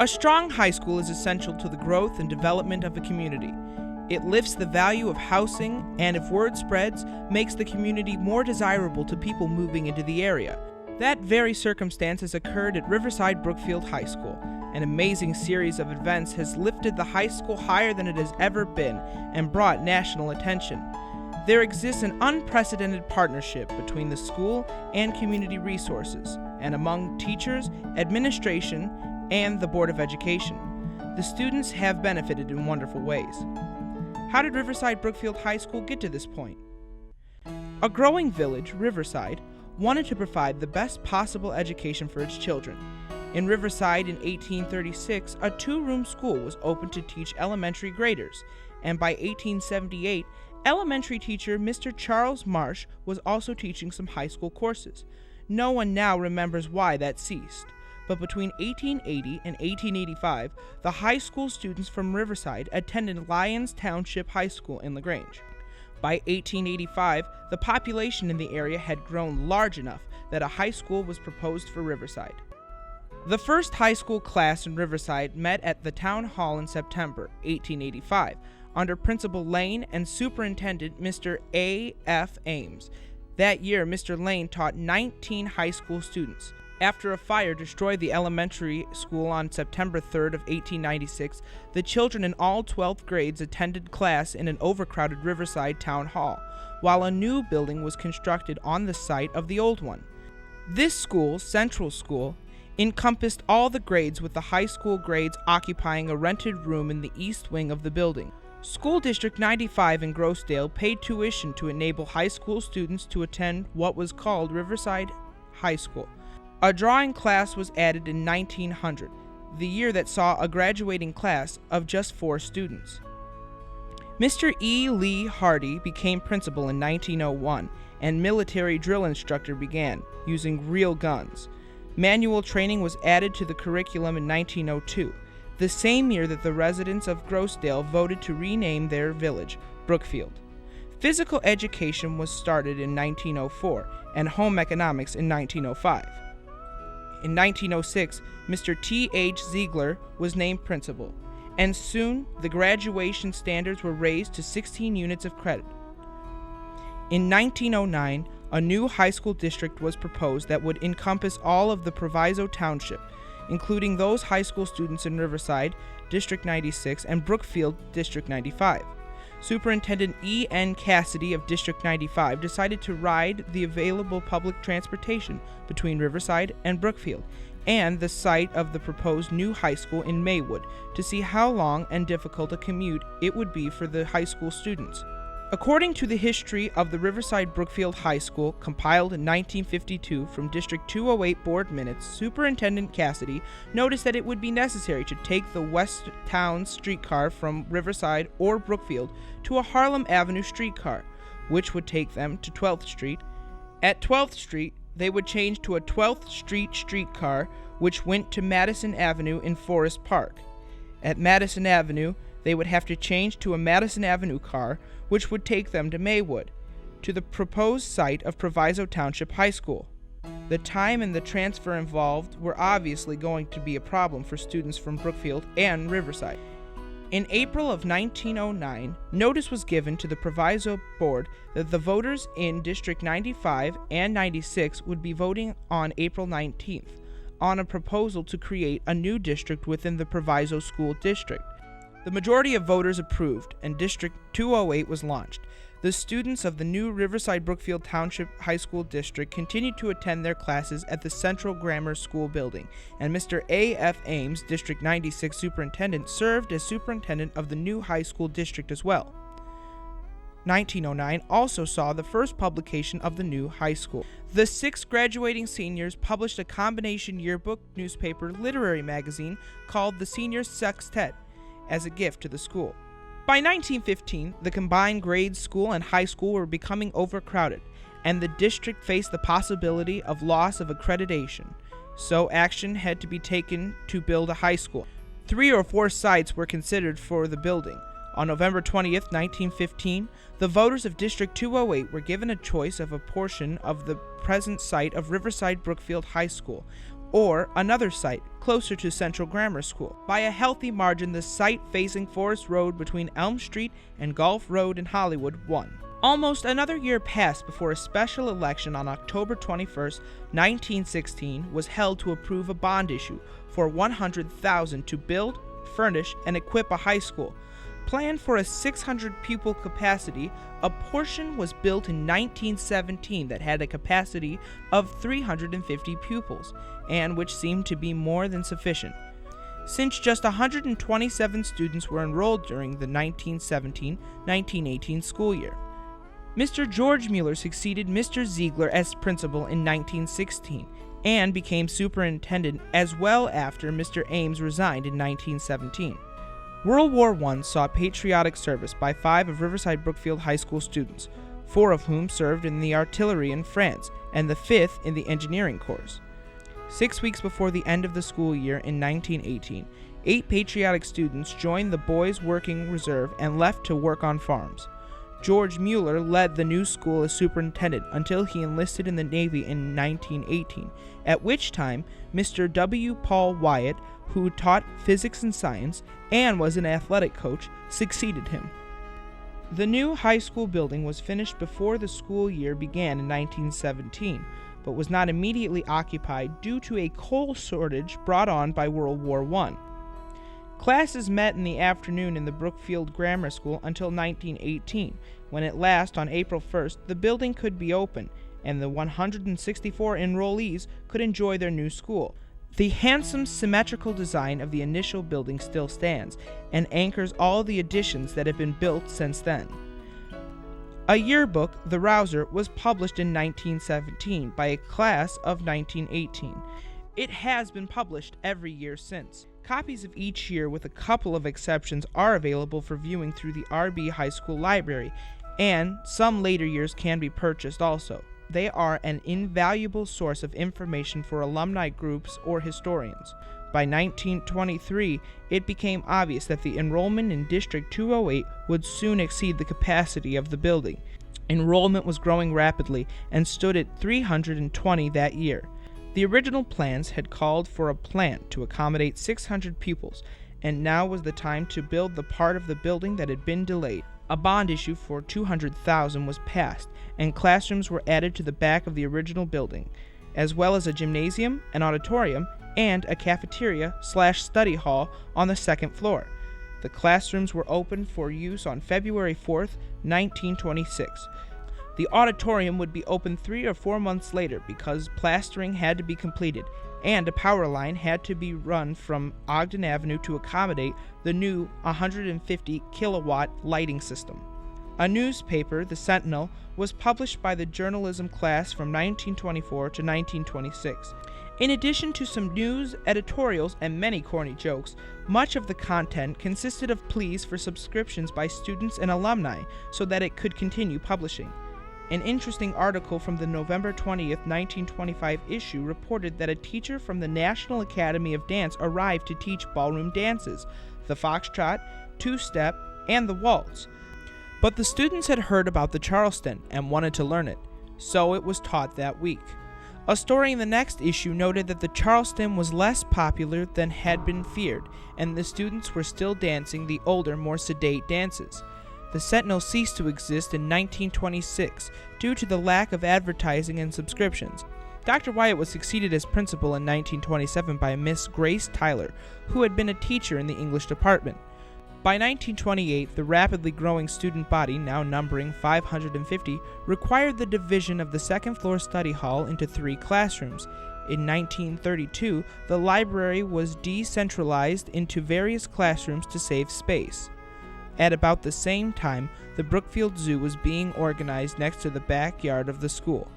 A strong high school is essential to the growth and development of a community. It lifts the value of housing and, if word spreads, makes the community more desirable to people moving into the area. That very circumstance has occurred at Riverside Brookfield High School. An amazing series of events has lifted the high school higher than it has ever been and brought national attention. There exists an unprecedented partnership between the school and community resources, and among teachers, administration, and the Board of Education. The students have benefited in wonderful ways. How did Riverside Brookfield High School get to this point? A growing village, Riverside, wanted to provide the best possible education for its children. In Riverside in 1836, a two-room school was opened to teach elementary graders, and by 1878, elementary teacher Mr. Charles Marsh was also teaching some high school courses. No one now remembers why that ceased. But between 1880 and 1885, the high school students from Riverside attended Lyons Township High School in LaGrange. By 1885, the population in the area had grown large enough that a high school was proposed for Riverside. The first high school class in Riverside met at the Town Hall in September 1885 under Principal Lane and Superintendent Mr. A.F. Ames. That year, Mr. Lane taught 19 high school students. After a fire destroyed the elementary school on September 3rd of 1896, the children in all 12th grades attended class in an overcrowded Riverside Town Hall, while a new building was constructed on the site of the old one. This school, Central School, encompassed all the grades, with the high school grades occupying a rented room in the east wing of the building. School District 95 in Grossdale paid tuition to enable high school students to attend what was called Riverside High School. A drawing class was added in 1900, the year that saw a graduating class of just 4 students. Mr. E. Lee Hardy became principal in 1901, and military drill instructor began, using real guns. Manual training was added to the curriculum in 1902, the same year that the residents of Grossdale voted to rename their village, Brookfield. Physical education was started in 1904, and home economics in 1905. In 1906, Mr. T.H. Ziegler was named principal, and soon the graduation standards were raised to 16 units of credit. In 1909, a new high school district was proposed that would encompass all of the Proviso Township, including those high school students in Riverside, District 96, and Brookfield, District 95. Superintendent E. N. Cassidy of District 95 decided to ride the available public transportation between Riverside and Brookfield and the site of the proposed new high school in Maywood to see how long and difficult a commute it would be for the high school students. According to the history of the Riverside Brookfield High School, compiled in 1952 from District 208 board minutes, Superintendent Cassidy noticed that it would be necessary to take the West Town streetcar from Riverside or Brookfield to a Harlem Avenue streetcar, which would take them to 12th Street. At 12th Street, they would change to a 12th Street streetcar, which went to Madison Avenue in Forest Park. At Madison Avenue, they would have to change to a Madison Avenue car, which would take them to Maywood, to the proposed site of Proviso Township High School. The time and the transfer involved were obviously going to be a problem for students from Brookfield and Riverside. In April of 1909, notice was given to the Proviso Board that the voters in District 95 and 96 would be voting on April 19th on a proposal to create a new district within the Proviso School District. The majority of voters approved, and District 208 was launched. The students of the new Riverside Brookfield Township High School District continued to attend their classes at the Central Grammar School building, and Mr. A.F. Ames, District 96 superintendent, served as superintendent of the new high school district as well. 1909 also saw the first publication of the new high school. The 6 graduating seniors published a combination yearbook newspaper literary magazine called the Senior Sextet as a gift to the school. By 1915, the combined grade school and high school were becoming overcrowded, and the district faced the possibility of loss of accreditation, so action had to be taken to build a high school. 3 or 4 sites were considered for the building. On November 20th, 1915, the voters of District 208 were given a choice of a portion of the present site of Riverside Brookfield High School or another site closer to Central Grammar School. By a healthy margin, the site facing Forest Road between Elm Street and Gulf Road in Hollywood won. Almost another year passed before a special election on October 21, 1916 was held to approve a bond issue for $100,000 to build, furnish, and equip a high school. Planned for a 600 pupil capacity, a portion was built in 1917 that had a capacity of 350 pupils, and which seemed to be more than sufficient. Since just 127 students were enrolled during the 1917-1918 school year. Mr. George Mueller succeeded Mr. Ziegler as principal in 1916 and became superintendent as well after Mr. Ames resigned in 1917. World War I saw patriotic service by 5 of Riverside Brookfield High School students, 4 of whom served in the artillery in France and the 5th in the engineering corps. 6 weeks before the end of the school year in 1918, 8 patriotic students joined the Boys Working Reserve and left to work on farms. George Mueller led the new school as superintendent until he enlisted in the Navy in 1918, at which time Mr. W. Paul Wyatt, who taught physics and science and was an athletic coach, succeeded him. The new high school building was finished before the school year began in 1917, but was not immediately occupied due to a coal shortage brought on by World War I. Classes met in the afternoon in the Brookfield Grammar School until 1918, when at last, on April 1st, the building could be opened, and the 164 enrollees could enjoy their new school. The handsome, symmetrical design of the initial building still stands, and anchors all the additions that have been built since then. A yearbook, The Rouser, was published in 1917 by a class of 1918. It has been published every year since. Copies of each year, with a couple of exceptions, are available for viewing through the RB High School Library, and some later years can be purchased also. They are an invaluable source of information for alumni groups or historians. By 1923, it became obvious that the enrollment in District 208 would soon exceed the capacity of the building. Enrollment was growing rapidly and stood at 320 that year. The original plans had called for a plant to accommodate 600 pupils, and now was the time to build the part of the building that had been delayed. A bond issue for $200,000 was passed, and classrooms were added to the back of the original building, as well as a gymnasium, an auditorium, and a cafeteria/study hall on the second floor. The classrooms were opened for use on February 4th, 1926. The auditorium would be opened 3 or 4 months later because plastering had to be completed, and a power line had to be run from Ogden Avenue to accommodate the new 150 kilowatt lighting system. A newspaper, the Sentinel, was published by the journalism class from 1924 to 1926. In addition to some news, editorials, and many corny jokes, much of the content consisted of pleas for subscriptions by students and alumni so that it could continue publishing. An interesting article from the November 20th, 1925 issue reported that a teacher from the National Academy of Dance arrived to teach ballroom dances, the foxtrot, two-step, and the waltz. But the students had heard about the Charleston and wanted to learn it, so it was taught that week. A story in the next issue noted that the Charleston was less popular than had been feared, and the students were still dancing the older, more sedate dances. The Sentinel ceased to exist in 1926 due to the lack of advertising and subscriptions. Dr. Wyatt was succeeded as principal in 1927 by Miss Grace Tyler, who had been a teacher in the English department. By 1928, the rapidly growing student body, now numbering 550, required the division of the second-floor study hall into 3 classrooms. In 1932, the library was decentralized into various classrooms to save space. At about the same time, the Brookfield Zoo was being organized next to the backyard of the school.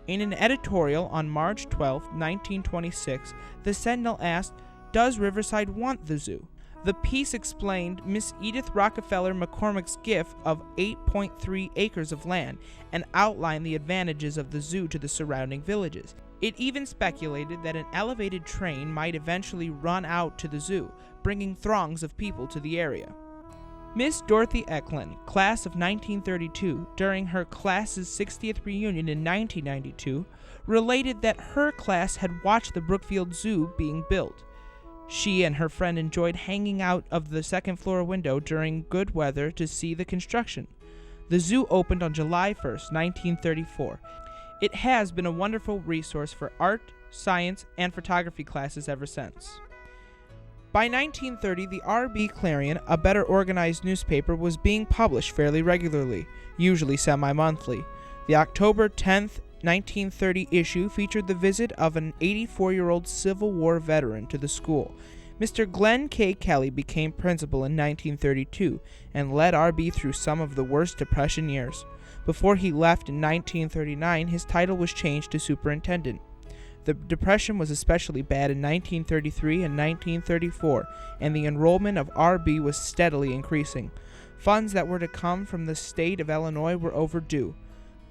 In an editorial on March 12, 1926, the Sentinel asked, "Does Riverside want the zoo?" The piece explained Miss Edith Rockefeller McCormick's gift of 8.3 acres of land and outlined the advantages of the zoo to the surrounding villages. It even speculated that an elevated train might eventually run out to the zoo, bringing throngs of people to the area. Miss Dorothy Eklund, class of 1932, during her class's 60th reunion in 1992, related that her class had watched the Brookfield Zoo being built. She and her friend enjoyed hanging out of the second-floor window during good weather to see the construction. The zoo opened on July 1st, 1934. It has been a wonderful resource for art, science, and photography classes ever since. By 1930, the R.B. Clarion, a better organized newspaper, was being published fairly regularly, usually semi-monthly. The October 10th, 1930 issue featured the visit of an 84-year-old Civil War veteran to the school. Mr. Glenn K. Kelly became principal in 1932 and led R.B. through some of the worst Depression years. Before he left in 1939, his title was changed to superintendent. The Depression was especially bad in 1933 and 1934, and the enrollment of R.B. was steadily increasing. Funds that were to come from the state of Illinois were overdue.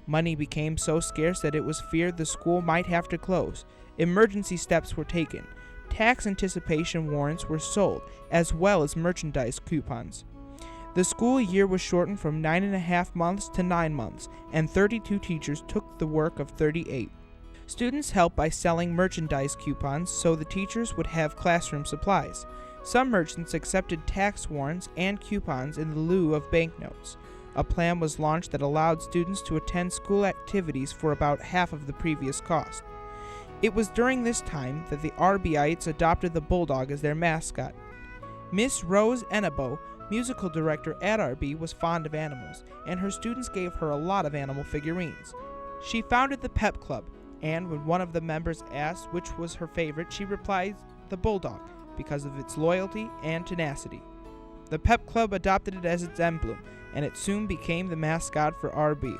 Money became so scarce that it was feared the school might have to close. Emergency steps were taken. Tax anticipation warrants were sold, as well as merchandise coupons. The school year was shortened from 9.5 months to 9 months, and 32 teachers took the work of 38. Students helped by selling merchandise coupons so the teachers would have classroom supplies. Some merchants accepted tax warrants and coupons in lieu of banknotes. A plan was launched that allowed students to attend school activities for about half of the previous cost. It was during this time that the RBites adopted the bulldog as their mascot. Miss Rose Enabo, musical director at RB, was fond of animals, and her students gave her a lot of animal figurines. She founded the Pep Club, and when one of the members asked which was her favorite, she replied, the bulldog, because of its loyalty and tenacity. The Pep Club adopted it as its emblem, and it soon became the mascot for RB.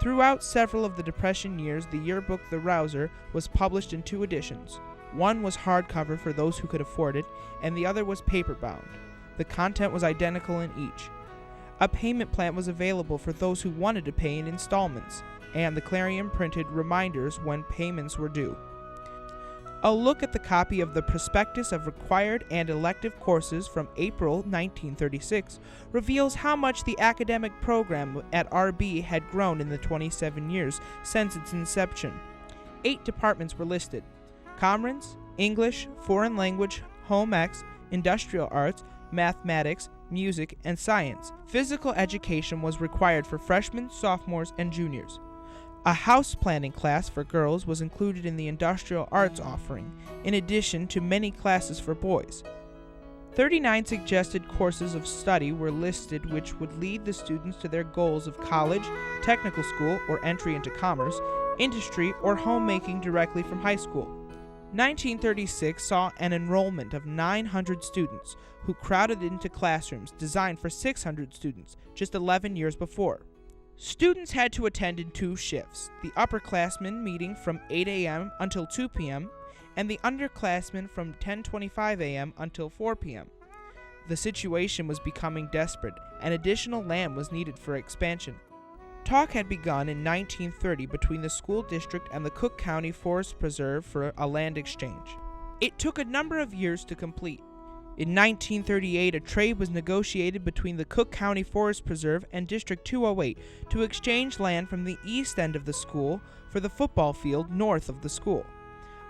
Throughout several of the Depression years, the yearbook The Rouser was published in 2 editions. One was hardcover for those who could afford it, and the other was paper-bound. The content was identical in each. A payment plan was available for those who wanted to pay in installments, and the Clarion printed reminders when payments were due. A look at the copy of the Prospectus of Required and Elective Courses from April 1936 reveals how much the academic program at RB had grown in the 27 years since its inception. 8 departments were listed: Commerce, English, Foreign Language, Home Ec, Industrial Arts, Mathematics, Music, and Science. Physical education was required for freshmen, sophomores, and juniors. A house planning class for girls was included in the industrial arts offering, in addition to many classes for boys. 39 suggested courses of study were listed which would lead the students to their goals of college, technical school or entry into commerce, industry, or homemaking directly from high school. 1936 saw an enrollment of 900 students who crowded into classrooms designed for 600 students just 11 years before. Students had to attend in 2 shifts, the upperclassmen meeting from 8 a.m. until 2 p.m., and the underclassmen from 10:25 a.m. until 4 p.m. The situation was becoming desperate, and additional land was needed for expansion. Talk had begun in 1930 between the school district and the Cook County Forest Preserve for a land exchange. It took a number of years to complete. In 1938, a trade was negotiated between the Cook County Forest Preserve and District 208 to exchange land from the east end of the school for the football field north of the school.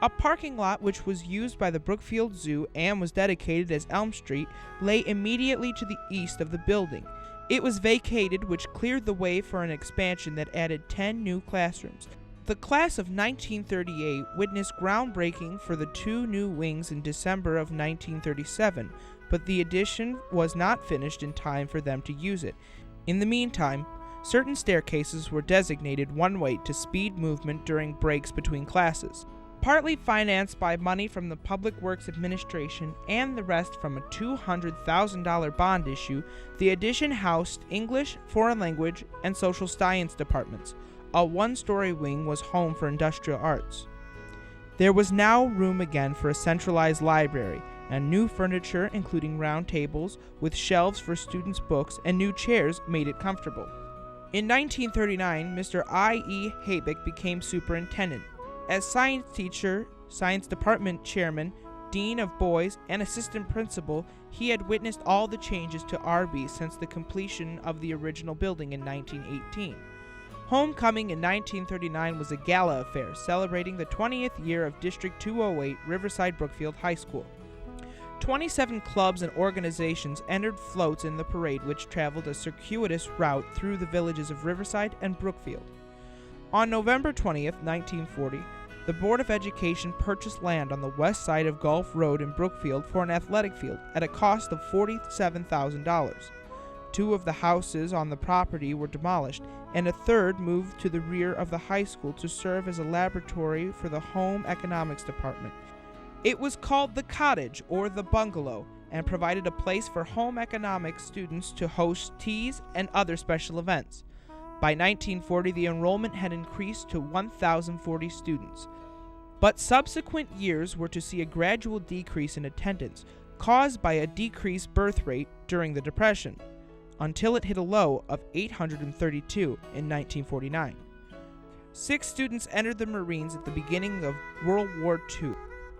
A parking lot which was used by the Brookfield Zoo and was dedicated as Elm Street lay immediately to the east of the building. It was vacated, which cleared the way for an expansion that added 10 new classrooms. The class of 1938 witnessed groundbreaking for the 2 new wings in December of 1937, but the addition was not finished in time for them to use it. In the meantime, certain staircases were designated one-way to speed movement during breaks between classes. Partly financed by money from the Public Works Administration and the rest from a $200,000 bond issue, the addition housed English, Foreign Language, and Social Science departments. A 1-story wing was home for industrial arts. There was now room again for a centralized library, and new furniture, including round tables with shelves for students' books and new chairs, made it comfortable. In 1939, Mr. I.E. Haybick became superintendent. As science teacher, science department chairman, dean of boys, and assistant principal, he had witnessed all the changes to RB since the completion of the original building in 1918. Homecoming in 1939 was a gala affair celebrating the 20th year of District 208 Riverside Brookfield High School. 27 clubs and organizations entered floats in the parade, which traveled a circuitous route through the villages of Riverside and Brookfield. On November 20th, 1940, the Board of Education purchased land on the west side of Gulf Road in Brookfield for an athletic field at a cost of $47,000. 2 of the houses on the property were demolished, and a third moved to the rear of the high school to serve as a laboratory for the home economics department. It was called the cottage or the bungalow and provided a place for home economics students to host teas and other special events. By 1940, the enrollment had increased to 1,040 students. But subsequent years were to see a gradual decrease in attendance caused by a decreased birth rate during the Depression, until it hit a low of 832 in 1949. 6 students entered the Marines at the beginning of World War II.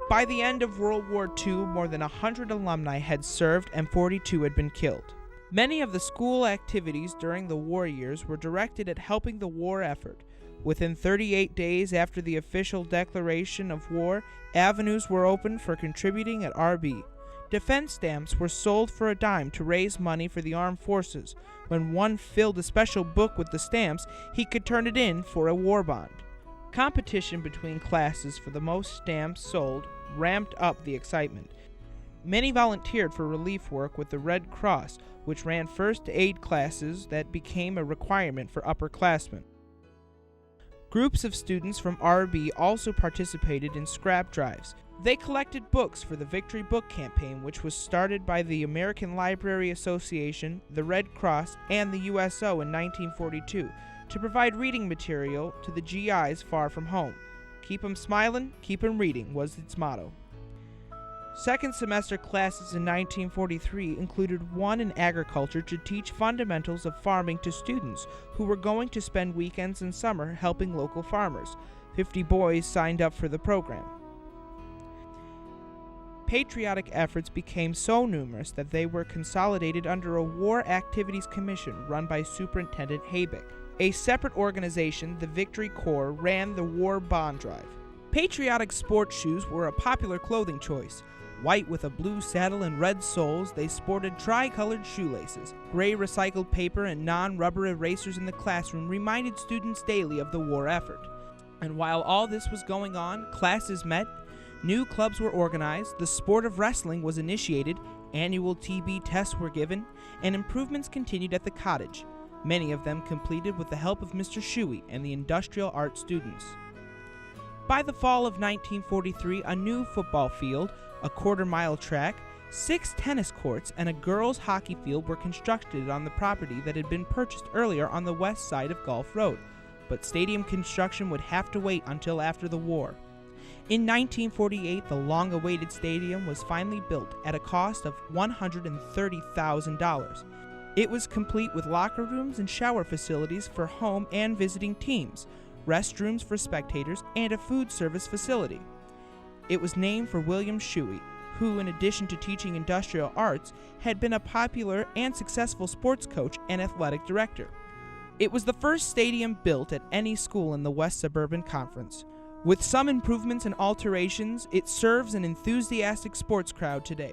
By the end of World War II, more than 100 alumni had served and 42 had been killed. Many of the school activities during the war years were directed at helping the war effort. Within 38 days after the official declaration of war, avenues were opened for contributing at RB. Defense stamps were sold for a dime to raise money for the armed forces. When one filled a special book with the stamps, he could turn it in for a war bond. Competition between classes for the most stamps sold ramped up the excitement. Many volunteered for relief work with the Red Cross, which ran first aid classes that became a requirement for upperclassmen. Groups of students from RB also participated in scrap drives. They collected books for the Victory Book Campaign, which was started by the American Library Association, the Red Cross, and the USO in 1942 to provide reading material to the GIs far from home. Keep 'em smilin', keep 'em reading was its motto. Second semester classes in 1943 included one in agriculture to teach fundamentals of farming to students who were going to spend weekends and summer helping local farmers. 50 boys signed up for the program. Patriotic efforts became so numerous that they were consolidated under a War Activities Commission run by Superintendent Haybick. A separate organization, the Victory Corps, ran the War Bond Drive. Patriotic sports shoes were a popular clothing choice. White with a blue saddle and red soles, they sported tri-colored shoelaces. Gray recycled paper and non-rubber erasers in the classroom reminded students daily of the war effort. And while all this was going on, classes met, new clubs were organized, the sport of wrestling was initiated, annual TB tests were given, and improvements continued at the cottage, many of them completed with the help of Mr. Shuey and the industrial art students. By the fall of 1943, a new football field, a quarter-mile track, 6 tennis courts, and a girls' hockey field were constructed on the property that had been purchased earlier on the west side of Gulf Road, but stadium construction would have to wait until after the war. In 1948, the long-awaited stadium was finally built at a cost of $130,000. It was complete with locker rooms and shower facilities for home and visiting teams, restrooms for spectators, and a food service facility. It was named for William Shuey, who, in addition to teaching industrial arts, had been a popular and successful sports coach and athletic director. It was the first stadium built at any school in the West Suburban Conference. With some improvements and alterations, it serves an enthusiastic sports crowd today.